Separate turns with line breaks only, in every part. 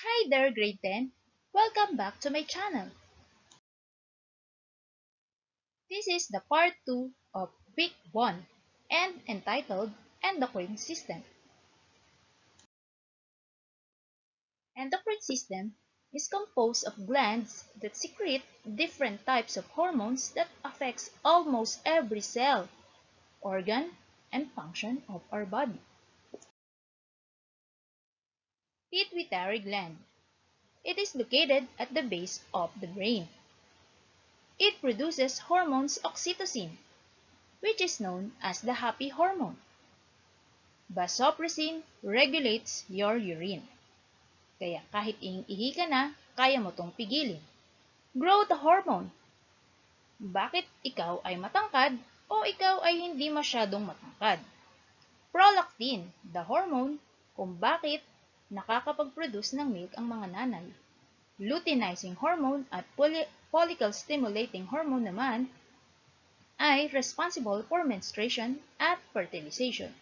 Hi there, grade 10. Welcome back to my channel. This is the part 2 of week 1 and entitled Endocrine System. Endocrine system is composed of glands that secrete different types of hormones that affects almost every cell, organ, and function of our body. Pituitary gland. It is located at the base of the brain. It produces hormones oxytocin, which is known as the happy hormone. Vasopressin regulates your urine. Kaya kahit ihi ka na, kaya mo tong pigilin. Growth hormone. Bakit ikaw ay matangkad o ikaw ay hindi masyadong matangkad? Prolactin, the hormone kung bakit nakakapag-produce ng milk ang mga nanay. Luteinizing hormone at follicle stimulating hormone naman ay responsible for menstruation at fertilization.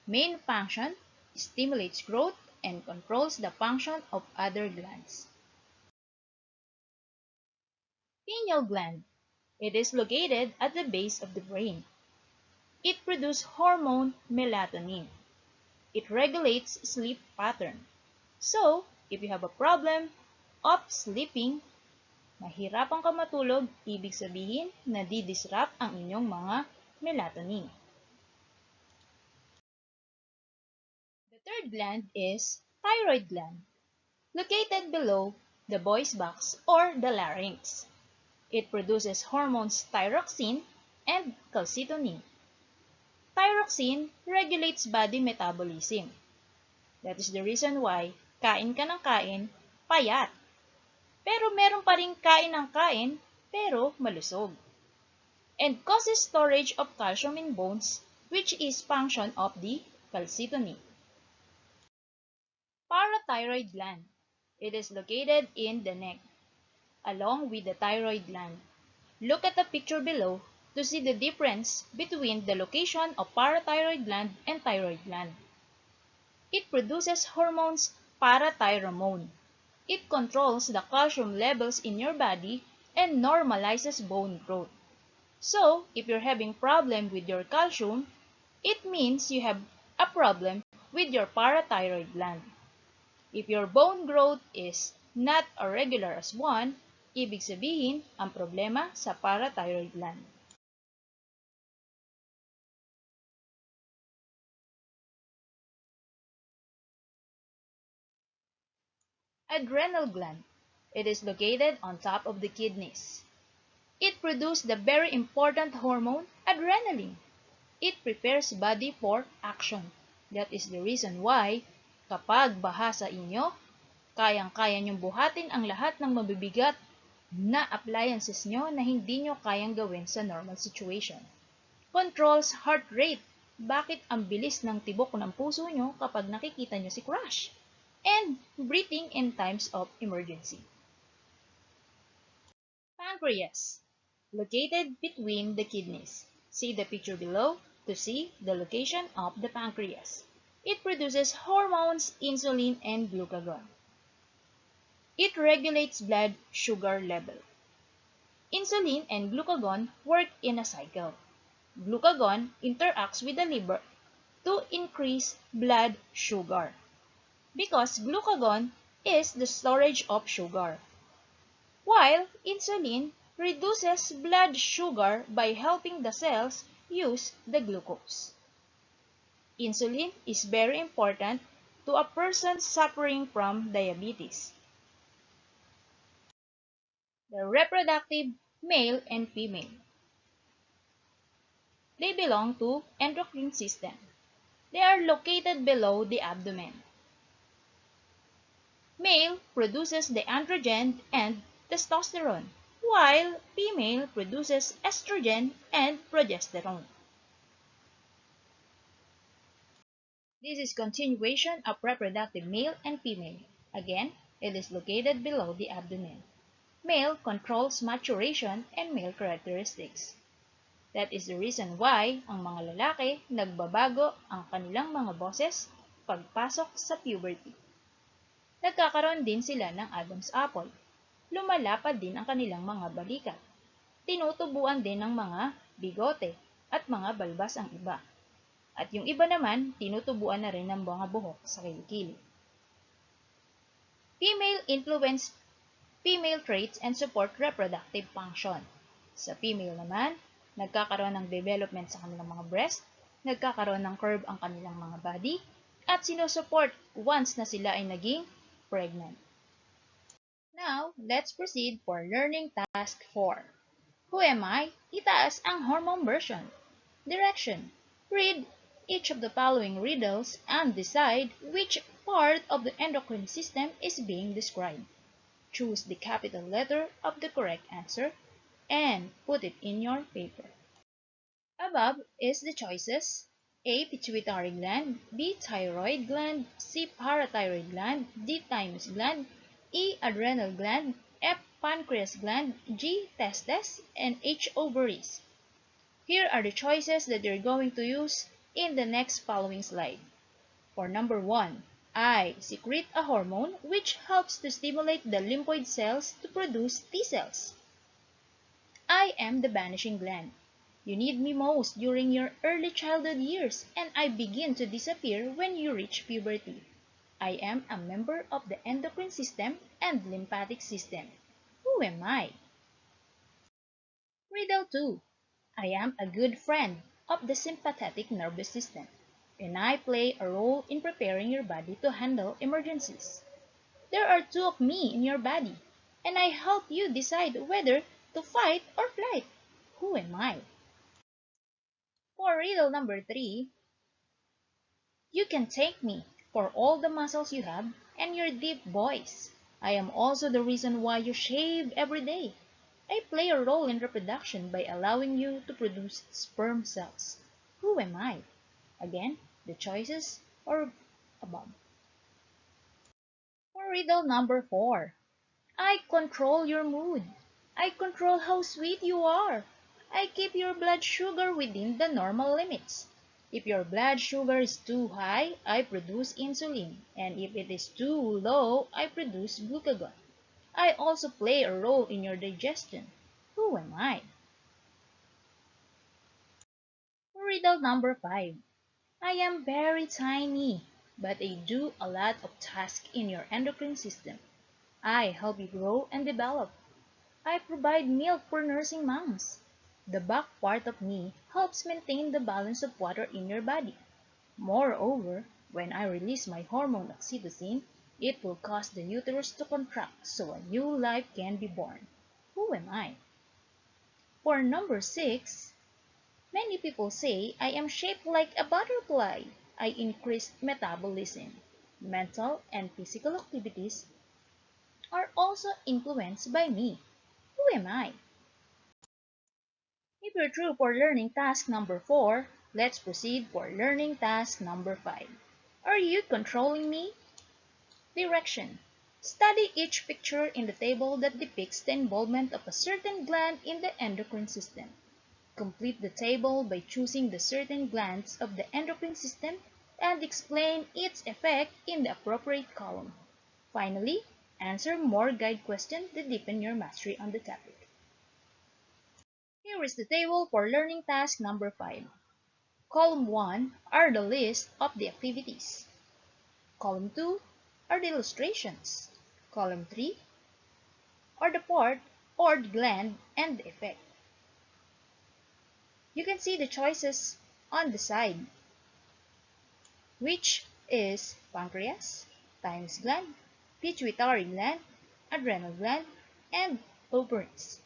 Main function stimulates growth and controls the function of other glands. Pineal gland. It is located at the base of the brain. It produces hormone melatonin. It regulates sleep pattern. So, if you have a problem of sleeping, mahirapan ka matulog, ibig sabihin na di-disrupt ang inyong mga melatonin. The third gland is thyroid gland, located below the voice box or the larynx. It produces hormones thyroxine and calcitonin. Thyroxine regulates body metabolism. That is the reason why kain ka ng kain, payat. Pero meron pa rin kain ng kain, pero malusog. And causes storage of calcium in bones, which is function of the calcitonin. Parathyroid gland. It is located in the neck, along with the thyroid gland. Look at the picture below to see the difference between the location of parathyroid gland and thyroid gland. It produces hormones parathyroid. It controls the calcium levels in your body and normalizes bone growth. So, if you're having problem with your calcium, it means you have a problem with your parathyroid gland. If your bone growth is not as regular as one, ibig sabihin ang problema sa parathyroid gland. Adrenal gland. It is located on top of the kidneys. It produces the very important hormone, adrenaline. It prepares body for action. That is the reason why, kapag baha sa inyo, kayang-kaya niyong buhatin ang lahat ng mabibigat na appliances nyo na hindi nyo kayang gawin sa normal situation. Controls heart rate. Bakit ang bilis ng tibok ng puso nyo kapag nakikita nyo si crush? And breathing in times of emergency. Pancreas. Located between the kidneys. See the picture below to see the location of the pancreas. It produces hormones, insulin, and glucagon. It regulates blood sugar level. Insulin and glucagon work in a cycle. Glucagon interacts with the liver to increase blood sugar because glucagon is the storage of sugar, while insulin reduces blood sugar by helping the cells use the glucose. Insulin is very important to a person suffering from diabetes. The reproductive male and female. They belong to endocrine system. They are located below the abdomen. Male produces the androgen and testosterone, while female produces estrogen and progesterone. This is continuation of reproductive male and female. Again, it is located below the abdomen. Male controls maturation and male characteristics. That is the reason why ang mga lalaki nagbabago ang kanilang mga boses pagpasok sa puberty. Nagkakaroon din sila ng Adam's apple. Lumalapad din ang kanilang mga balikat. Tinutubuan din ng mga bigote at mga balbas ang iba. At yung iba naman, tinutubuan na rin ng mga buhok sa kilikili. Female influence female traits and support reproductive function. Sa female naman, nagkakaroon ng development sa kanilang mga breast, nagkakaroon ng curve ang kanilang mga body, at sinusupport once na sila ay naging pregnant. Now, let's proceed for learning task 4. Who am I? Itaas ang hormone version. Direction. Read each of the following riddles and decide which part of the endocrine system is being described. Choose the capital letter of the correct answer and put it in your paper. Above is the choices: A. Pituitary gland, B. Thyroid gland, C. Parathyroid gland, D. Thymus gland, E. Adrenal gland, F. Pancreas gland, G. Testes, and H. Ovaries. Here are the choices that you're going to use in the next following slide. For number 1, I secrete a hormone which helps to stimulate the lymphoid cells to produce T cells. I am the vanishing gland. You need me most during your early childhood years, and I begin to disappear when you reach puberty. I am a member of the endocrine system and lymphatic system. Who am I? Riddle 2. I am a good friend of the sympathetic nervous system, and I play a role in preparing your body to handle emergencies. There are 2 of me in your body, and I help you decide whether to fight or flight. Who am I? For riddle number 3, you can thank me for all the muscles you have and your deep voice. I am also the reason why you shave every day. I play a role in reproduction by allowing you to produce sperm cells. Who am I? Again, the choices are above. For riddle number 4, I control your mood. I control how sweet you are. I keep your blood sugar within the normal limits. If your blood sugar is too high, I produce insulin, and if it is too low, I produce glucagon. I also play a role in your digestion. Who am I? Riddle number 5. I am very tiny, but I do a lot of tasks in your endocrine system. I help you grow and develop. I provide milk for nursing moms. The back part of me helps maintain the balance of water in your body. Moreover, when I release my hormone oxytocin, it will cause the uterus to contract so a new life can be born. Who am I? For number 6, many people say I am shaped like a butterfly. I increase metabolism. Mental and physical activities are also influenced by me. Who am I? If you're true for learning task number 4, let's proceed for learning task number 5. Are you controlling me? Direction. Study each picture in the table that depicts the involvement of a certain gland in the endocrine system. Complete the table by choosing the certain glands of the endocrine system and explain its effect in the appropriate column. Finally, answer more guide questions to deepen your mastery on the topic. Here is the table for learning task number 5. Column 1 are the list of the activities. Column 2 are the illustrations. Column 3 are the part or the gland and the effect. You can see the choices on the side, which is pancreas, thymus gland, pituitary gland, adrenal gland, and ovaries.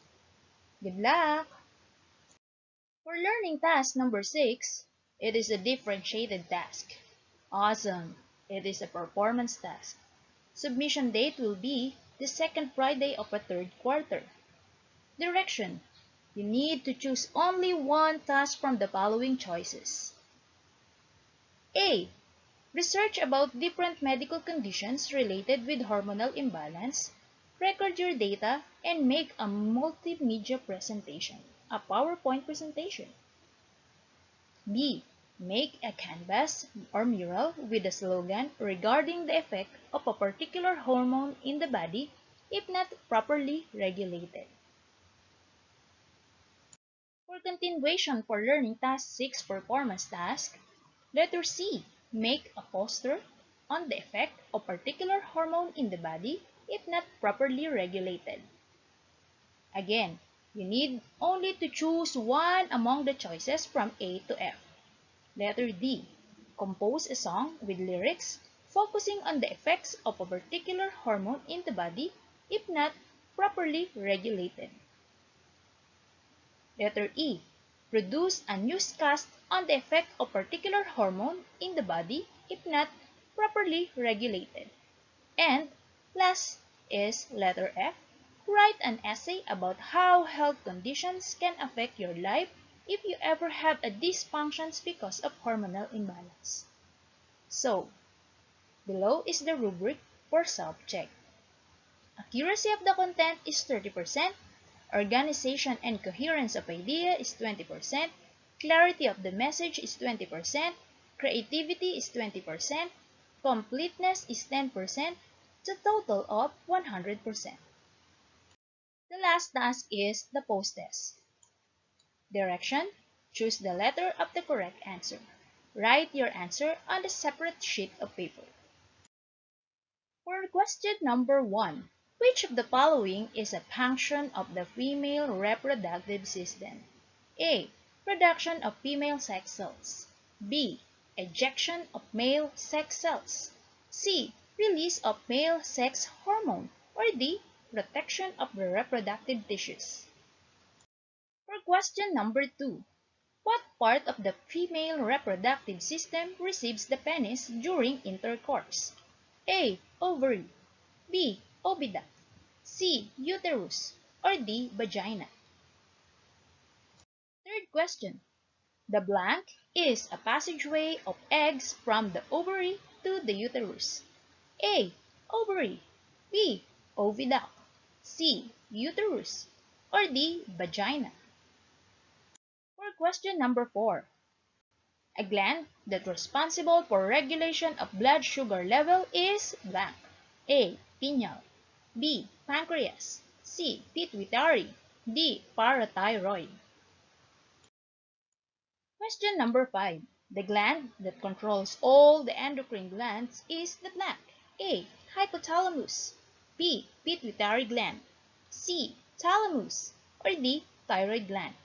Good luck! For learning task number 6, it is a differentiated task. Awesome! It is a performance task. Submission date will be the second Friday of a third quarter. Direction. You need to choose only one task from the following choices. A. Research about different medical conditions related with hormonal imbalance. Record your data and make a multimedia presentation, a PowerPoint presentation. B. Make a canvas or mural with a slogan regarding the effect of a particular hormone in the body if not properly regulated. For continuation for learning task 6 performance task, letter C. Make a poster on the effect of particular hormone in the body if not properly regulated. Again, you need only to choose one among the choices from A to F. Letter D. Compose a song with lyrics focusing on the effects of a particular hormone in the body if not properly regulated. Letter E. Produce a newscast on the effect of particular hormone in the body if not properly regulated. And last is letter F. Write an essay about how health conditions can affect your life if you ever have a dysfunctions because of hormonal imbalance. So, below is the rubric for self-check. Accuracy of the content is 30%, organization and coherence of idea is 20%, clarity of the message is 20%, creativity is 20%, completeness is 10%, the total of 100%. The last task is the post-test. Direction: choose the letter of the correct answer. Write your answer on a separate sheet of paper. For question number 1, which of the following is a function of the female reproductive system? A. Production of female sex cells. B. Ejection of male sex cells. C. Release of male sex hormone. Or D. Protection of the reproductive tissues. For question number 2, what part of the female reproductive system receives the penis during intercourse? A. Ovary. B. Oviduct. C. Uterus. Or D. Vagina. Third question. The blank is a passageway of eggs from the ovary to the uterus. A. Ovary. B. Oviduct. C. Uterus. Or D. Vagina. For question number 4. A gland that's responsible for regulation of blood sugar level is blank. A. Pineal. B. Pancreas. C. Pituitary. D. Parathyroid. Question number 5. The gland that controls all the endocrine glands is the blank. A. Hypothalamus. B. Pituitary gland. C. Thalamus. Or D. Thyroid gland.